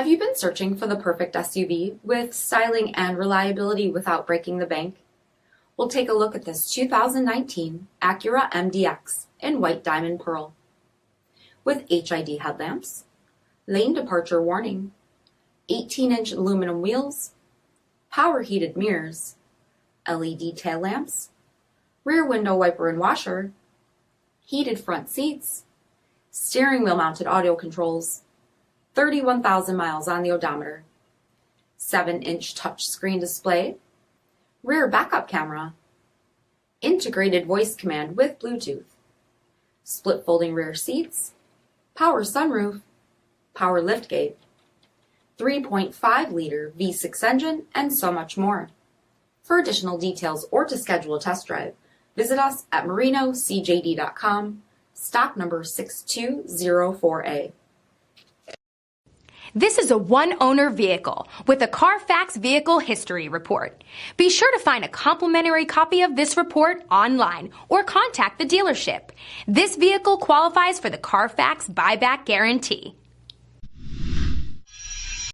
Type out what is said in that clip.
Have you been searching for the perfect SUV with styling and reliability without breaking the bank? We'll take a look at this 2019 Acura MDX in white diamond pearl. With HID headlamps, lane departure warning, 18-inch aluminum wheels, power heated mirrors, LED tail lamps, rear window wiper and washer, heated front seats, steering wheel mounted audio controls, 31,000 miles on the odometer, 7-inch touchscreen display, rear backup camera, integrated voice command with Bluetooth, split folding rear seats, power sunroof, power liftgate, 3.5-liter V6 engine, and so much more. For additional details or to schedule a test drive, visit us at marinocjd.com, stock number 6204A. This is a one-owner vehicle with a CARFAX vehicle history report. Be sure to find a complimentary copy of this report online or contact the dealership. This vehicle qualifies for the CARFAX buyback guarantee.